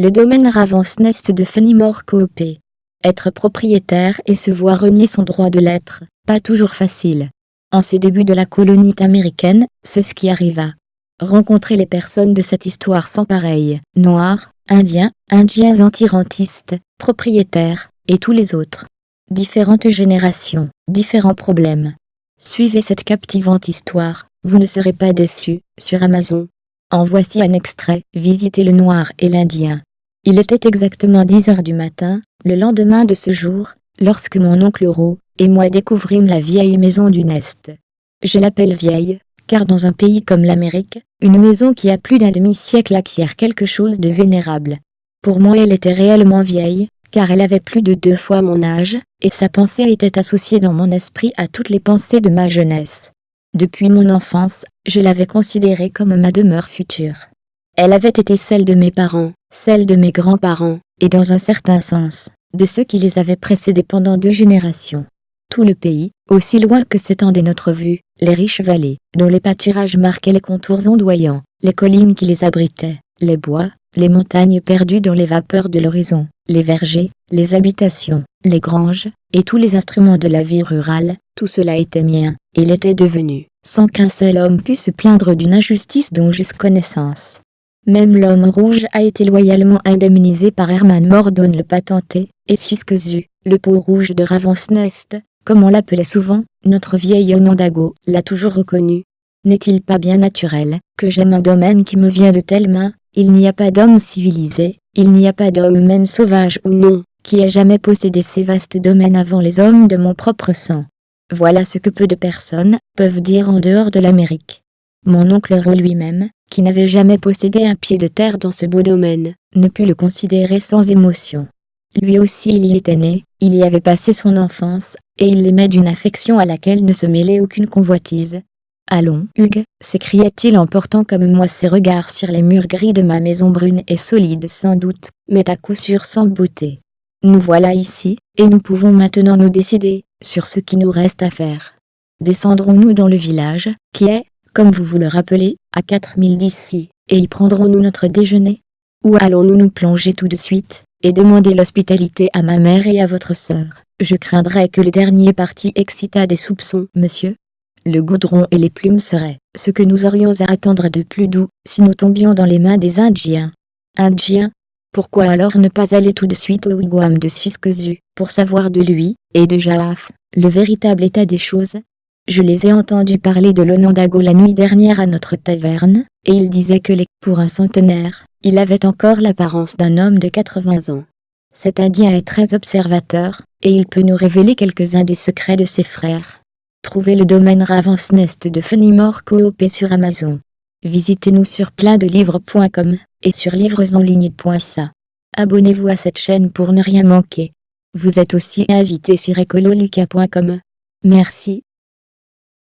Le domaine Ravensnest de Fenimore Coop. Être propriétaire et se voir renier son droit de l'être, pas toujours facile. En ces débuts de la colonie américaine, c'est ce qui arriva. Rencontrer les personnes de cette histoire sans pareil, noirs, indiens anti-rentistes, propriétaires, et tous les autres. Différentes générations, différents problèmes. Suivez cette captivante histoire, vous ne serez pas déçus, sur Amazon. En voici un extrait, visitez le noir et l'indien. Il était exactement 10 heures du matin, le lendemain de ce jour, lorsque mon oncle Ro et moi découvrîmes la vieille maison du Nest. Je l'appelle vieille, car dans un pays comme l'Amérique, une maison qui a plus d'un demi-siècle acquiert quelque chose de vénérable. Pour moi elle était réellement vieille, car elle avait plus de 2 fois mon âge, et sa pensée était associée dans mon esprit à toutes les pensées de ma jeunesse. Depuis mon enfance, je l'avais considérée comme ma demeure future. Elle avait été celle de mes parents, celle de mes grands-parents, et dans un certain sens, de ceux qui les avaient précédés pendant 2 générations. Tout le pays, aussi loin que s'étendait notre vue, les riches vallées, dont les pâturages marquaient les contours ondoyants, les collines qui les abritaient, les bois, les montagnes perdues dans les vapeurs de l'horizon, les vergers, les habitations, les granges, et tous les instruments de la vie rurale, tout cela était mien, et l'était devenu, sans qu'un seul homme pût se plaindre d'une injustice dont j'eusse connaissance. Même l'homme rouge a été loyalement indemnisé par Herman Mordaunt le patenté, et Siskozu, le peau rouge de Ravensnest, comme on l'appelait souvent, notre vieil Onondago, l'a toujours reconnu. N'est-il pas bien naturel, que j'aime un domaine qui me vient de telles mains? Il n'y a pas d'homme civilisé, il n'y a pas d'homme même sauvage ou non, qui ait jamais possédé ces vastes domaines avant les hommes de mon propre sang. Voilà ce que peu de personnes peuvent dire en dehors de l'Amérique. Mon oncle Ro lui-même, qui n'avait jamais possédé un pied de terre dans ce beau domaine, ne put le considérer sans émotion. Lui aussi il y était né, il y avait passé son enfance, et il l'aimait d'une affection à laquelle ne se mêlait aucune convoitise. « Allons, Hugues » s'écria-t-il en portant comme moi ses regards sur les murs gris de ma maison brune et solide sans doute, mais à coup sûr sans beauté. Nous voilà ici, et nous pouvons maintenant nous décider, sur ce qui nous reste à faire. Descendrons-nous dans le village, qui est, comme vous le rappelez, à 4000 d'ici, et y prendrons-nous notre déjeuner? Ou allons-nous nous plonger tout de suite, et demander l'hospitalité à ma mère et à votre sœur? Je craindrais que le dernier parti excitât des soupçons, monsieur. Le goudron et les plumes seraient ce que nous aurions à attendre de plus doux, si nous tombions dans les mains des Indiens. Indiens? Pourquoi alors ne pas aller tout de suite au wigwam de Siskozu, pour savoir de lui, et de Jaaf, le véritable état des choses? Je les ai entendus parler de l'Onondago la nuit dernière à notre taverne, et ils disaient que pour un centenaire, il avait encore l'apparence d'un homme de 80 ans. Cet Indien est très observateur, et il peut nous révéler quelques-uns des secrets de ses frères. Trouvez le domaine Ravensnest de Fenimore Coop sur Amazon. Visitez-nous sur pleinddelivres.com, et sur livresenligne.ca. Abonnez-vous à cette chaîne pour ne rien manquer. Vous êtes aussi invité sur ecololuca.com. Merci.